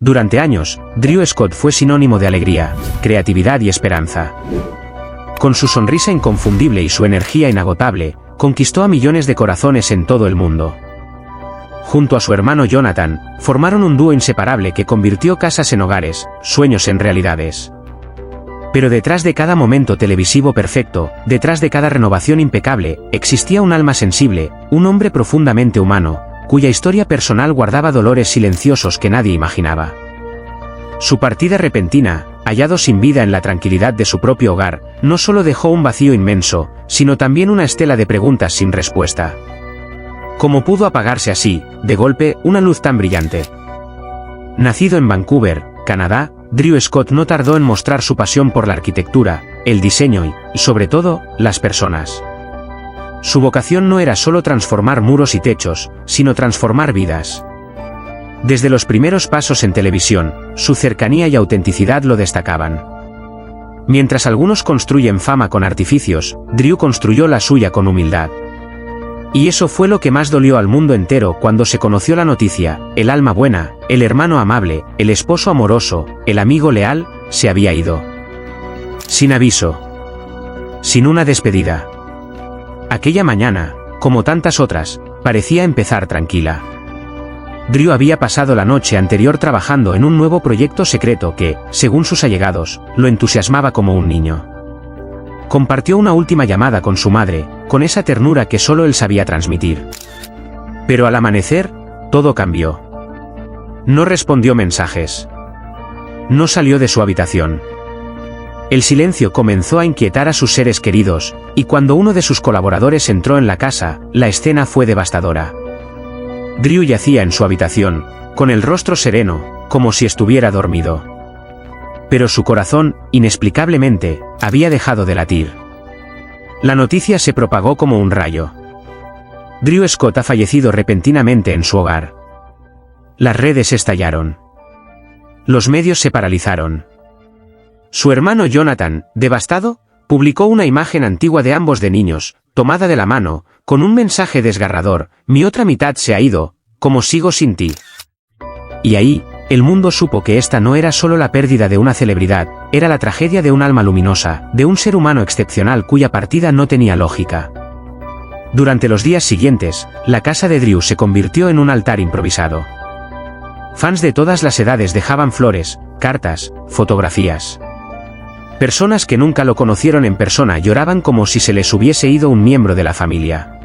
Durante años, Drew Scott fue sinónimo de alegría, creatividad y esperanza. Con su sonrisa inconfundible y su energía inagotable, conquistó a millones de corazones en todo el mundo. Junto a su hermano Jonathan, formaron un dúo inseparable que convirtió casas en hogares, sueños en realidades. Pero detrás de cada momento televisivo perfecto, detrás de cada renovación impecable, existía un alma sensible, un hombre profundamente humano, cuya historia personal guardaba dolores silenciosos que nadie imaginaba. Su partida repentina, hallado sin vida en la tranquilidad de su propio hogar, no solo dejó un vacío inmenso, sino también una estela de preguntas sin respuesta. ¿Cómo pudo apagarse así, de golpe, una luz tan brillante? Nacido en Vancouver, Canadá, Drew Scott no tardó en mostrar su pasión por la arquitectura, el diseño y, sobre todo, las personas. Su vocación no era solo transformar muros y techos, sino transformar vidas. Desde los primeros pasos en televisión, su cercanía y autenticidad lo destacaban. Mientras algunos construyen fama con artificios, Drew construyó la suya con humildad. Y eso fue lo que más dolió al mundo entero cuando se conoció la noticia: el alma buena, el hermano amable, el esposo amoroso, el amigo leal, se había ido. Sin aviso. Sin una despedida. Aquella mañana, como tantas otras, parecía empezar tranquila. Drew había pasado la noche anterior trabajando en un nuevo proyecto secreto que, según sus allegados, lo entusiasmaba como un niño. Compartió una última llamada con su madre, con esa ternura que solo él sabía transmitir. Pero al amanecer, todo cambió. No respondió mensajes. No salió de su habitación. El silencio comenzó a inquietar a sus seres queridos, y cuando uno de sus colaboradores entró en la casa, la escena fue devastadora. Drew yacía en su habitación, con el rostro sereno, como si estuviera dormido. Pero su corazón, inexplicablemente, había dejado de latir. La noticia se propagó como un rayo. Drew Scott ha fallecido repentinamente en su hogar. Las redes estallaron. Los medios se paralizaron. Su hermano Jonathan, devastado, publicó una imagen antigua de ambos de niños, tomada de la mano, con un mensaje desgarrador: mi otra mitad se ha ido, como sigo sin ti. Y ahí, el mundo supo que esta no era solo la pérdida de una celebridad, era la tragedia de un alma luminosa, de un ser humano excepcional cuya partida no tenía lógica. Durante los días siguientes, la casa de Drew se convirtió en un altar improvisado. Fans de todas las edades dejaban flores, cartas, fotografías. Personas que nunca lo conocieron en persona lloraban como si se les hubiese ido un miembro de la familia.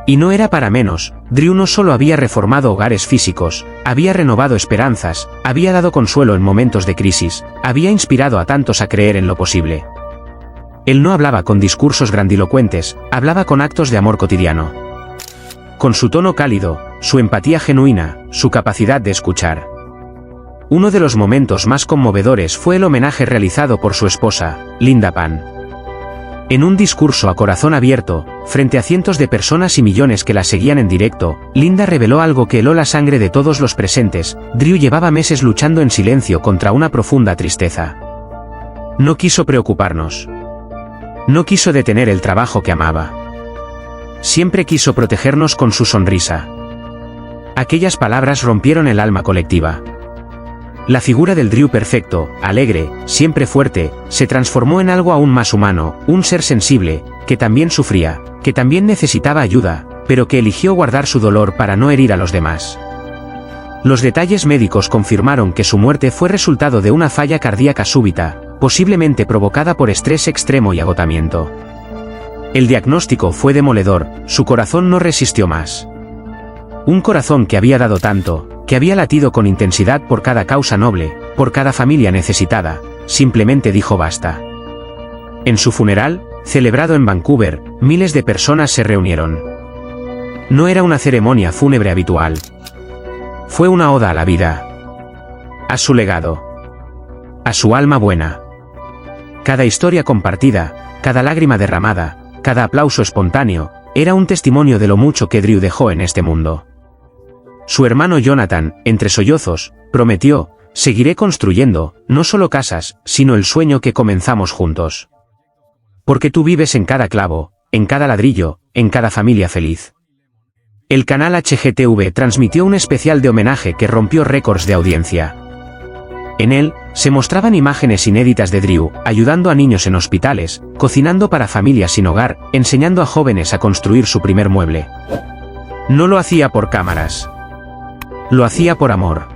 Y no era para menos, Drew no solo había reformado hogares físicos, había renovado esperanzas, había dado consuelo en momentos de crisis, había inspirado a tantos a creer en lo posible. Él no hablaba con discursos grandilocuentes, hablaba con actos de amor cotidiano. Con su tono cálido, su empatía genuina, su capacidad de escuchar. Uno de los momentos más conmovedores fue el homenaje realizado por su esposa, Linda Pan. En un discurso a corazón abierto, frente a cientos de personas y millones que la seguían en directo, Linda reveló algo que heló la sangre de todos los presentes: Drew llevaba meses luchando en silencio contra una profunda tristeza. No quiso preocuparnos. No quiso detener el trabajo que amaba. Siempre quiso protegernos con su sonrisa. Aquellas palabras rompieron el alma colectiva. La figura del Drew perfecto, alegre, siempre fuerte, se transformó en algo aún más humano, un ser sensible, que también sufría, que también necesitaba ayuda, pero que eligió guardar su dolor para no herir a los demás. Los detalles médicos confirmaron que su muerte fue resultado de una falla cardíaca súbita, posiblemente provocada por estrés extremo y agotamiento. El diagnóstico fue demoledor: su corazón no resistió más. Un corazón que había dado tanto, que había latido con intensidad por cada causa noble, por cada familia necesitada, simplemente dijo basta. En su funeral, celebrado en Vancouver, miles de personas se reunieron. No era una ceremonia fúnebre habitual. Fue una oda a la vida. A su legado. A su alma buena. Cada historia compartida, cada lágrima derramada, cada aplauso espontáneo, era un testimonio de lo mucho que Drew dejó en este mundo. Su hermano Jonathan, entre sollozos, prometió: seguiré construyendo, no solo casas, sino el sueño que comenzamos juntos. Porque tú vives en cada clavo, en cada ladrillo, en cada familia feliz. El canal HGTV transmitió un especial de homenaje que rompió récords de audiencia. En él, se mostraban imágenes inéditas de Drew, ayudando a niños en hospitales, cocinando para familias sin hogar, enseñando a jóvenes a construir su primer mueble. No lo hacía por cámaras. Lo hacía por amor.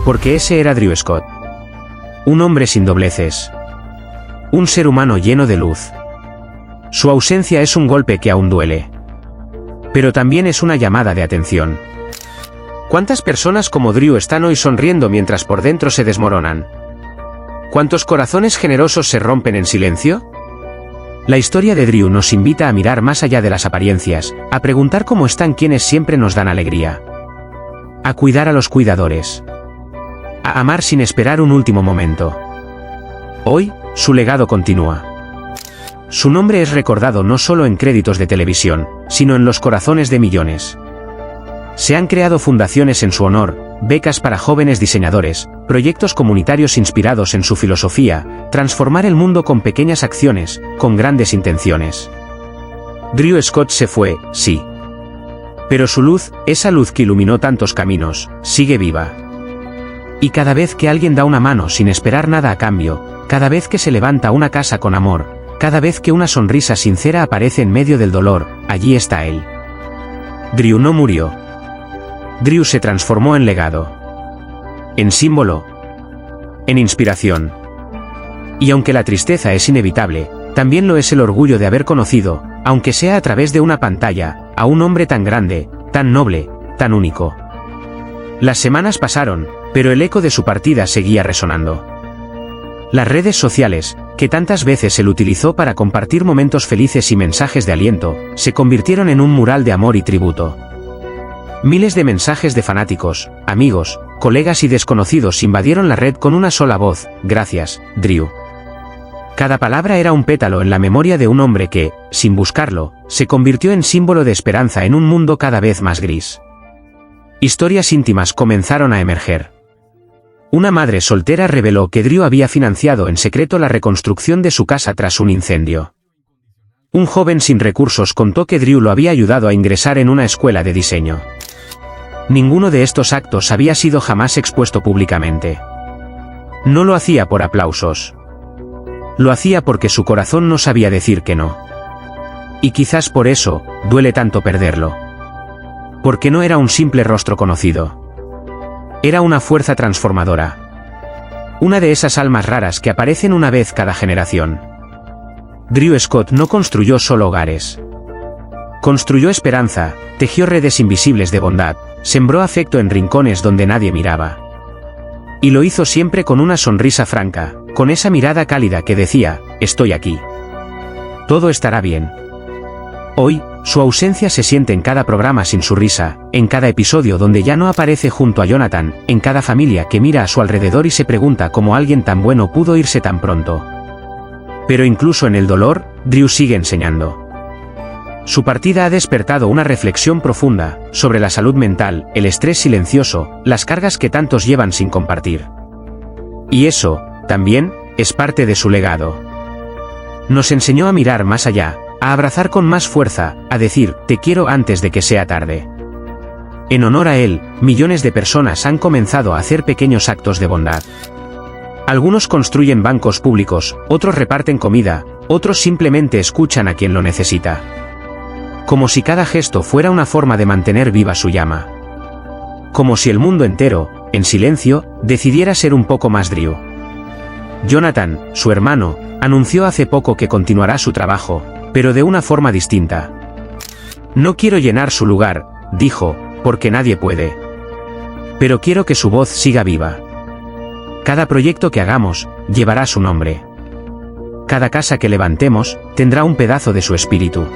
Porque ese era Drew Scott. Un hombre sin dobleces. Un ser humano lleno de luz. Su ausencia es un golpe que aún duele. Pero también es una llamada de atención. ¿Cuántas personas como Drew están hoy sonriendo mientras por dentro se desmoronan? ¿Cuántos corazones generosos se rompen en silencio? La historia de Drew nos invita a mirar más allá de las apariencias, a preguntar cómo están quienes siempre nos dan alegría. A cuidar a los cuidadores. A amar sin esperar un último momento. Hoy, su legado continúa. Su nombre es recordado no solo en créditos de televisión, sino en los corazones de millones. Se han creado fundaciones en su honor, becas para jóvenes diseñadores, proyectos comunitarios inspirados en su filosofía, transformar el mundo con pequeñas acciones, con grandes intenciones. Drew Scott se fue, sí. Pero su luz, esa luz que iluminó tantos caminos, sigue viva. Y cada vez que alguien da una mano sin esperar nada a cambio, cada vez que se levanta una casa con amor, cada vez que una sonrisa sincera aparece en medio del dolor, allí está él. Drew no murió. Drew se transformó en legado. En símbolo. En inspiración. Y aunque la tristeza es inevitable, también lo es el orgullo de haber conocido, aunque sea a través de una pantalla, a un hombre tan grande, tan noble, tan único. Las semanas pasaron, pero el eco de su partida seguía resonando. Las redes sociales, que tantas veces él utilizó para compartir momentos felices y mensajes de aliento, se convirtieron en un mural de amor y tributo. Miles de mensajes de fanáticos, amigos, colegas y desconocidos invadieron la red con una sola voz: gracias, Drew. Cada palabra era un pétalo en la memoria de un hombre que, sin buscarlo, se convirtió en símbolo de esperanza en un mundo cada vez más gris. Historias íntimas comenzaron a emerger. Una madre soltera reveló que Drew había financiado en secreto la reconstrucción de su casa tras un incendio. Un joven sin recursos contó que Drew lo había ayudado a ingresar en una escuela de diseño. Ninguno de estos actos había sido jamás expuesto públicamente. No lo hacía por aplausos. Lo hacía porque su corazón no sabía decir que no. Y quizás por eso, duele tanto perderlo. Porque no era un simple rostro conocido. Era una fuerza transformadora. Una de esas almas raras que aparecen una vez cada generación. Drew Scott no construyó solo hogares. Construyó esperanza, tejió redes invisibles de bondad, sembró afecto en rincones donde nadie miraba. Y lo hizo siempre con una sonrisa franca, con esa mirada cálida que decía: estoy aquí. Todo estará bien. Hoy, su ausencia se siente en cada programa sin su risa, en cada episodio donde ya no aparece junto a Jonathan, en cada familia que mira a su alrededor y se pregunta cómo alguien tan bueno pudo irse tan pronto. Pero incluso en el dolor, Drew sigue enseñando. Su partida ha despertado una reflexión profunda sobre la salud mental, el estrés silencioso, las cargas que tantos llevan sin compartir. Y eso, también, es parte de su legado. Nos enseñó a mirar más allá, a abrazar con más fuerza, a decir, te quiero antes de que sea tarde. En honor a él, millones de personas han comenzado a hacer pequeños actos de bondad. Algunos construyen bancos públicos, otros reparten comida, otros simplemente escuchan a quien lo necesita. Como si cada gesto fuera una forma de mantener viva su llama. Como si el mundo entero, en silencio, decidiera ser un poco más Drew. Jonathan, su hermano, anunció hace poco que continuará su trabajo, pero de una forma distinta. No quiero llenar su lugar, dijo, porque nadie puede. Pero quiero que su voz siga viva. Cada proyecto que hagamos, llevará su nombre. Cada casa que levantemos, tendrá un pedazo de su espíritu.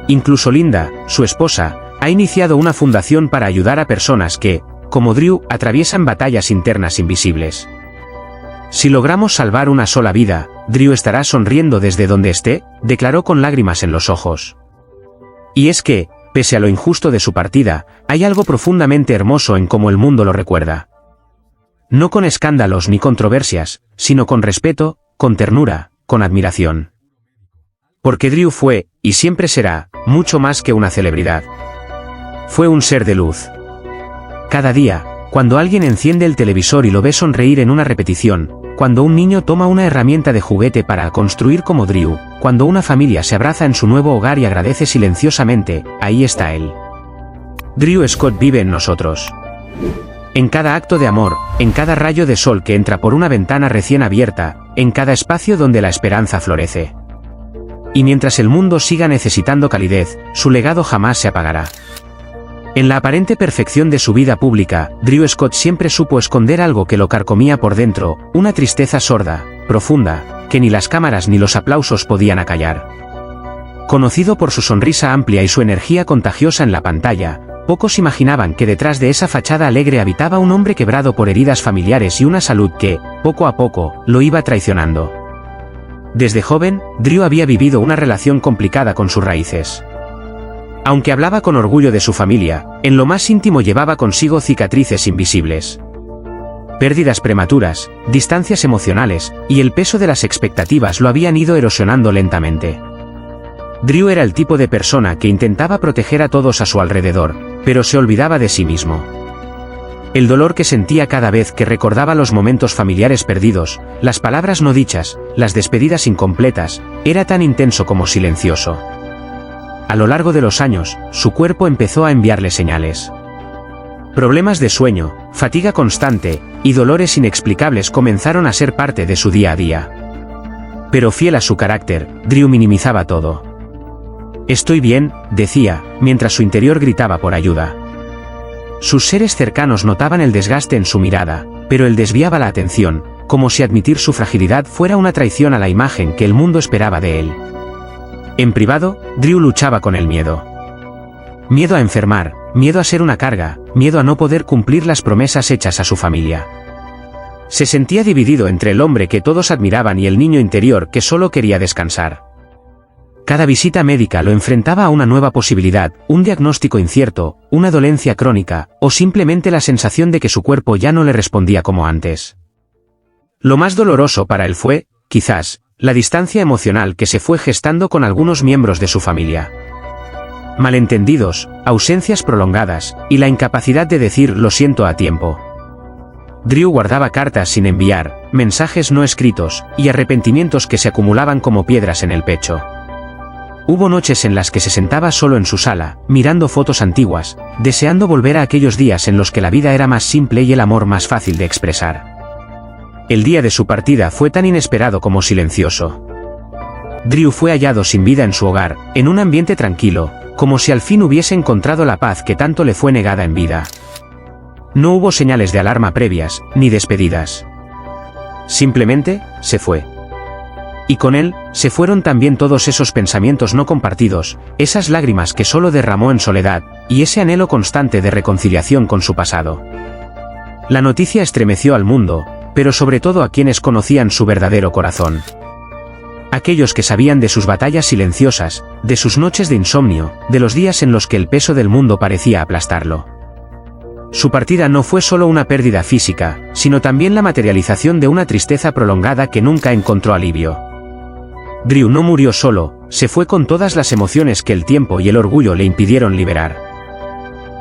Incluso Linda, su esposa, ha iniciado una fundación para ayudar a personas que, como Drew, atraviesan batallas internas invisibles. Si logramos salvar una sola vida, Drew estará sonriendo desde donde esté, declaró con lágrimas en los ojos. Y es que, pese a lo injusto de su partida, hay algo profundamente hermoso en cómo el mundo lo recuerda. No con escándalos ni controversias, sino con respeto, con ternura, con admiración. Porque Drew fue, y siempre será, mucho más que una celebridad. Fue un ser de luz. Cada día, cuando alguien enciende el televisor y lo ve sonreír en una repetición, cuando un niño toma una herramienta de juguete para construir como Drew, cuando una familia se abraza en su nuevo hogar y agradece silenciosamente, ahí está él. Drew Scott vive en nosotros. En cada acto de amor, en cada rayo de sol que entra por una ventana recién abierta, en cada espacio donde la esperanza florece. Y mientras el mundo siga necesitando calidez, su legado jamás se apagará. En la aparente perfección de su vida pública, Drew Scott siempre supo esconder algo que lo carcomía por dentro, una tristeza sorda, profunda, que ni las cámaras ni los aplausos podían acallar. Conocido por su sonrisa amplia y su energía contagiosa en la pantalla, pocos imaginaban que detrás de esa fachada alegre habitaba un hombre quebrado por heridas familiares y una salud que, poco a poco, lo iba traicionando. Desde joven, Drew había vivido una relación complicada con sus raíces. Aunque hablaba con orgullo de su familia, en lo más íntimo llevaba consigo cicatrices invisibles. Pérdidas prematuras, distancias emocionales, y el peso de las expectativas lo habían ido erosionando lentamente. Drew era el tipo de persona que intentaba proteger a todos a su alrededor, pero se olvidaba de sí mismo. El dolor que sentía cada vez que recordaba los momentos familiares perdidos, las palabras no dichas, las despedidas incompletas, era tan intenso como silencioso. A lo largo de los años, su cuerpo empezó a enviarle señales. Problemas de sueño, fatiga constante, y dolores inexplicables comenzaron a ser parte de su día a día. Pero fiel a su carácter, Drew minimizaba todo. «Estoy bien», decía, mientras su interior gritaba por ayuda. Sus seres cercanos notaban el desgaste en su mirada, pero él desviaba la atención, como si admitir su fragilidad fuera una traición a la imagen que el mundo esperaba de él. En privado, Drew luchaba con el miedo. Miedo a enfermar, miedo a ser una carga, miedo a no poder cumplir las promesas hechas a su familia. Se sentía dividido entre el hombre que todos admiraban y el niño interior que solo quería descansar. Cada visita médica lo enfrentaba a una nueva posibilidad, un diagnóstico incierto, una dolencia crónica, o simplemente la sensación de que su cuerpo ya no le respondía como antes. Lo más doloroso para él fue, quizás, la distancia emocional que se fue gestando con algunos miembros de su familia. Malentendidos, ausencias prolongadas, y la incapacidad de decir lo siento a tiempo. Drew guardaba cartas sin enviar, mensajes no escritos, y arrepentimientos que se acumulaban como piedras en el pecho. Hubo noches en las que se sentaba solo en su sala, mirando fotos antiguas, deseando volver a aquellos días en los que la vida era más simple y el amor más fácil de expresar. El día de su partida fue tan inesperado como silencioso. Drew fue hallado sin vida en su hogar, en un ambiente tranquilo, como si al fin hubiese encontrado la paz que tanto le fue negada en vida. No hubo señales de alarma previas, ni despedidas. Simplemente, se fue. Y con él, se fueron también todos esos pensamientos no compartidos, esas lágrimas que solo derramó en soledad, y ese anhelo constante de reconciliación con su pasado. La noticia estremeció al mundo, pero sobre todo a quienes conocían su verdadero corazón. Aquellos que sabían de sus batallas silenciosas, de sus noches de insomnio, de los días en los que el peso del mundo parecía aplastarlo. Su partida no fue solo una pérdida física, sino también la materialización de una tristeza prolongada que nunca encontró alivio. Drew no murió solo, se fue con todas las emociones que el tiempo y el orgullo le impidieron liberar.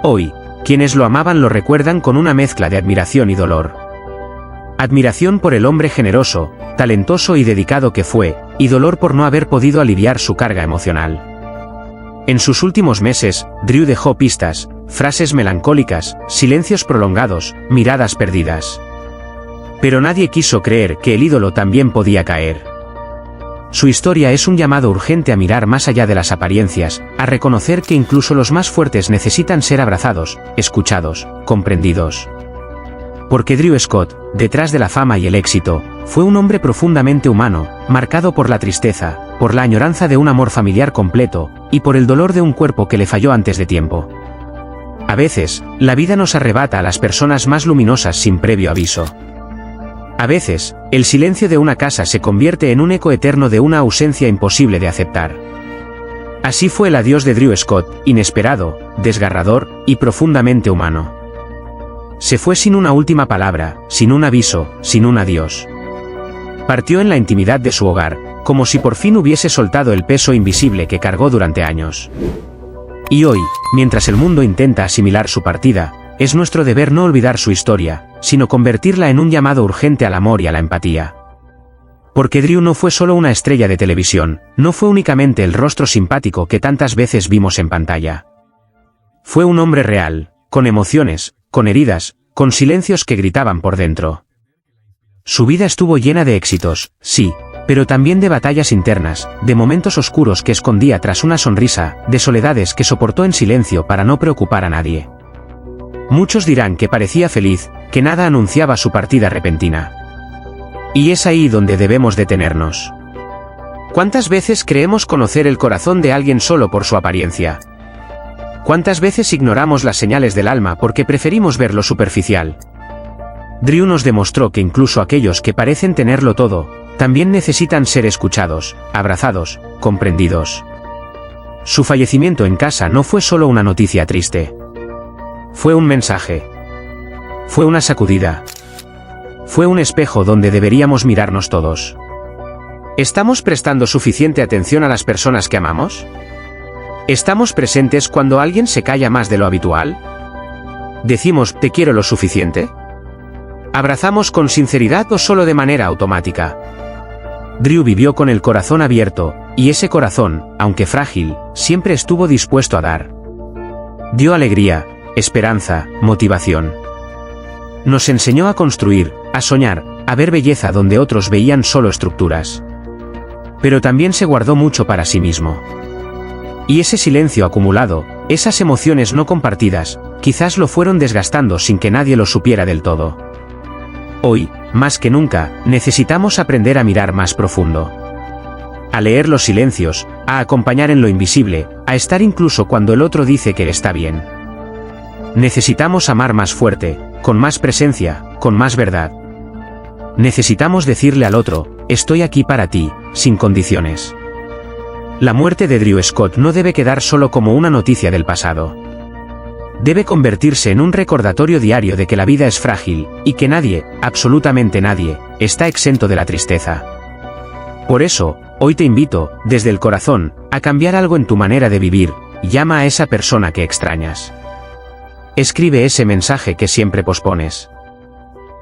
Hoy, quienes lo amaban lo recuerdan con una mezcla de admiración y dolor. Admiración por el hombre generoso, talentoso y dedicado que fue, y dolor por no haber podido aliviar su carga emocional. En sus últimos meses, Drew dejó pistas, frases melancólicas, silencios prolongados, miradas perdidas. Pero nadie quiso creer que el ídolo también podía caer. Su historia es un llamado urgente a mirar más allá de las apariencias, a reconocer que incluso los más fuertes necesitan ser abrazados, escuchados, comprendidos. Porque Drew Scott, detrás de la fama y el éxito, fue un hombre profundamente humano, marcado por la tristeza, por la añoranza de un amor familiar completo, y por el dolor de un cuerpo que le falló antes de tiempo. A veces, la vida nos arrebata a las personas más luminosas sin previo aviso. A veces, el silencio de una casa se convierte en un eco eterno de una ausencia imposible de aceptar. Así fue el adiós de Drew Scott, inesperado, desgarrador, y profundamente humano. Se fue sin una última palabra, sin un aviso, sin un adiós. Partió en la intimidad de su hogar, como si por fin hubiese soltado el peso invisible que cargó durante años. Y hoy, mientras el mundo intenta asimilar su partida, Es nuestro deber no olvidar su historia, sino convertirla en un llamado urgente al amor y a la empatía. Porque Drew no fue solo una estrella de televisión, no fue únicamente el rostro simpático que tantas veces vimos en pantalla. Fue un hombre real, con emociones, con heridas, con silencios que gritaban por dentro. Su vida estuvo llena de éxitos, sí, pero también de batallas internas, de momentos oscuros que escondía tras una sonrisa, de soledades que soportó en silencio para no preocupar a nadie. Muchos dirán que parecía feliz, que nada anunciaba su partida repentina. Y es ahí donde debemos detenernos. ¿Cuántas veces creemos conocer el corazón de alguien solo por su apariencia? ¿Cuántas veces ignoramos las señales del alma porque preferimos ver lo superficial? Drew nos demostró que incluso aquellos que parecen tenerlo todo, también necesitan ser escuchados, abrazados, comprendidos. Su fallecimiento en casa no fue solo una noticia triste. Fue un mensaje. Fue una sacudida. Fue un espejo donde deberíamos mirarnos todos. ¿Estamos prestando suficiente atención a las personas que amamos? ¿Estamos presentes cuando alguien se calla más de lo habitual? ¿Decimos te quiero lo suficiente? ¿Abrazamos con sinceridad o solo de manera automática? Drew vivió con el corazón abierto, y ese corazón, aunque frágil, siempre estuvo dispuesto a dar. Dio alegría, esperanza, motivación. Nos enseñó a construir, a soñar, a ver belleza donde otros veían solo estructuras. Pero también se guardó mucho para sí mismo. Y ese silencio acumulado, esas emociones no compartidas, quizás lo fueron desgastando sin que nadie lo supiera del todo. Hoy, más que nunca, necesitamos aprender a mirar más profundo. A leer los silencios, a acompañar en lo invisible, a estar incluso cuando el otro dice que está bien. Necesitamos amar más fuerte, con más presencia, con más verdad. Necesitamos decirle al otro, estoy aquí para ti, sin condiciones. La muerte de Drew Scott no debe quedar solo como una noticia del pasado. Debe convertirse en un recordatorio diario de que la vida es frágil, y que nadie, absolutamente nadie, está exento de la tristeza. Por eso, hoy te invito, desde el corazón, a cambiar algo en tu manera de vivir. Llama a esa persona que extrañas. Escribe ese mensaje que siempre pospones.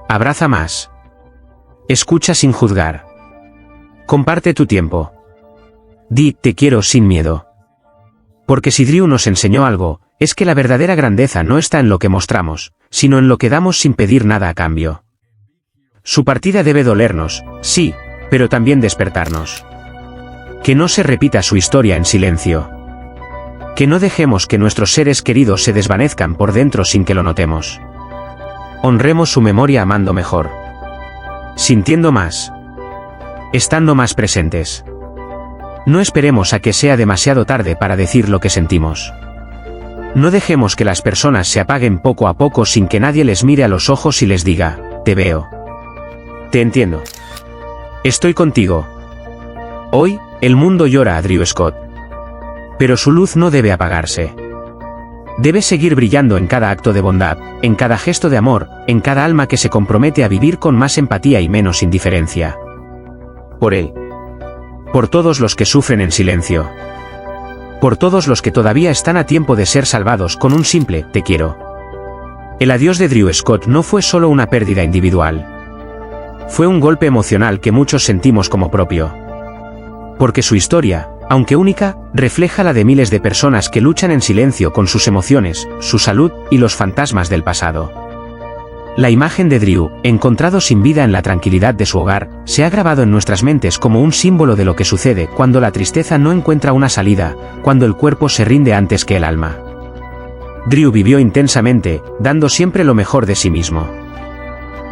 Abraza más. Escucha sin juzgar. Comparte tu tiempo. Di te quiero sin miedo. Porque si Drew nos enseñó algo, es que la verdadera grandeza no está en lo que mostramos, sino en lo que damos sin pedir nada a cambio. Su partida debe dolernos, sí, pero también despertarnos. Que no se repita su historia en silencio. Que no dejemos que nuestros seres queridos se desvanezcan por dentro sin que lo notemos. Honremos su memoria amando mejor. Sintiendo más. Estando más presentes. No esperemos a que sea demasiado tarde para decir lo que sentimos. No dejemos que las personas se apaguen poco a poco sin que nadie les mire a los ojos y les diga, te veo. Te entiendo. Estoy contigo. Hoy, el mundo llora a Drew Scott. Pero su luz no debe apagarse. Debe seguir brillando en cada acto de bondad, en cada gesto de amor, en cada alma que se compromete a vivir con más empatía y menos indiferencia. Por él. Por todos los que sufren en silencio. Por todos los que todavía están a tiempo de ser salvados con un simple te quiero. El adiós de Drew Scott no fue solo una pérdida individual. Fue un golpe emocional que muchos sentimos como propio. Porque su historia, aunque única, refleja la de miles de personas que luchan en silencio con sus emociones, su salud y los fantasmas del pasado. La imagen de Drew, encontrado sin vida en la tranquilidad de su hogar, se ha grabado en nuestras mentes como un símbolo de lo que sucede cuando la tristeza no encuentra una salida, cuando el cuerpo se rinde antes que el alma. Drew vivió intensamente, dando siempre lo mejor de sí mismo.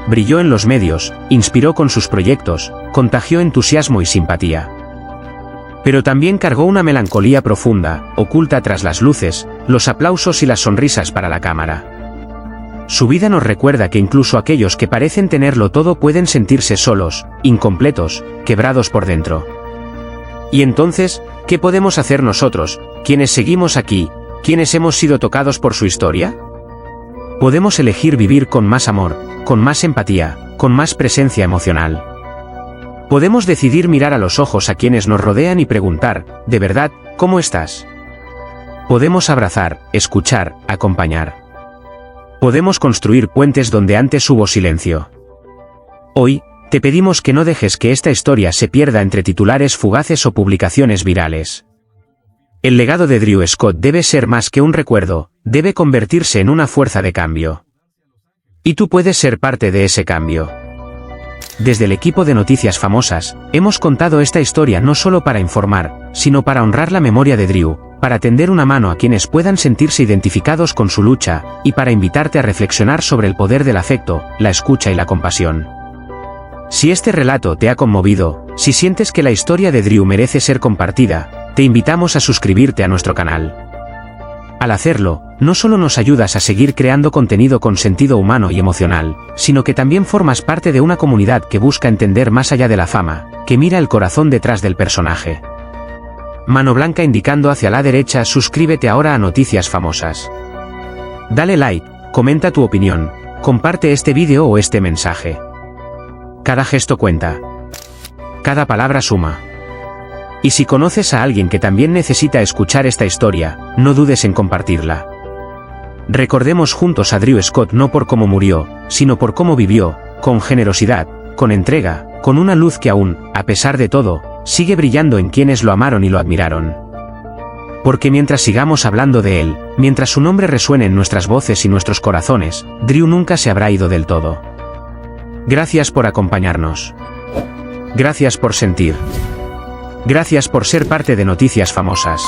Brilló en los medios, inspiró con sus proyectos, contagió entusiasmo y simpatía. Pero también cargó una melancolía profunda, oculta tras las luces, los aplausos y las sonrisas para la cámara. Su vida nos recuerda que incluso aquellos que parecen tenerlo todo pueden sentirse solos, incompletos, quebrados por dentro. Y entonces, ¿qué podemos hacer nosotros, quienes seguimos aquí, quienes hemos sido tocados por su historia? Podemos elegir vivir con más amor, con más empatía, con más presencia emocional. Podemos decidir mirar a los ojos a quienes nos rodean y preguntar, ¿de verdad, cómo estás? Podemos abrazar, escuchar, acompañar. Podemos construir puentes donde antes hubo silencio. Hoy, te pedimos que no dejes que esta historia se pierda entre titulares fugaces o publicaciones virales. El legado de Drew Scott debe ser más que un recuerdo, debe convertirse en una fuerza de cambio. Y tú puedes ser parte de ese cambio. Desde el equipo de Noticias Famosas, hemos contado esta historia no solo para informar, sino para honrar la memoria de Drew, para tender una mano a quienes puedan sentirse identificados con su lucha, y para invitarte a reflexionar sobre el poder del afecto, la escucha y la compasión. Si este relato te ha conmovido, si sientes que la historia de Drew merece ser compartida, te invitamos a suscribirte a nuestro canal. Al hacerlo, no solo nos ayudas a seguir creando contenido con sentido humano y emocional, sino que también formas parte de una comunidad que busca entender más allá de la fama, que mira el corazón detrás del personaje. Mano blanca indicando hacia la derecha, suscríbete ahora a Noticias Famosas. Dale like, comenta tu opinión, comparte este vídeo o este mensaje. Cada gesto cuenta. Cada palabra suma. Y si conoces a alguien que también necesita escuchar esta historia, no dudes en compartirla. Recordemos juntos a Drew Scott no por cómo murió, sino por cómo vivió, con generosidad, con entrega, con una luz que aún, a pesar de todo, sigue brillando en quienes lo amaron y lo admiraron. Porque mientras sigamos hablando de él, mientras su nombre resuene en nuestras voces y nuestros corazones, Drew nunca se habrá ido del todo. Gracias por acompañarnos. Gracias por sentir. Gracias por ser parte de Noticias Famosas.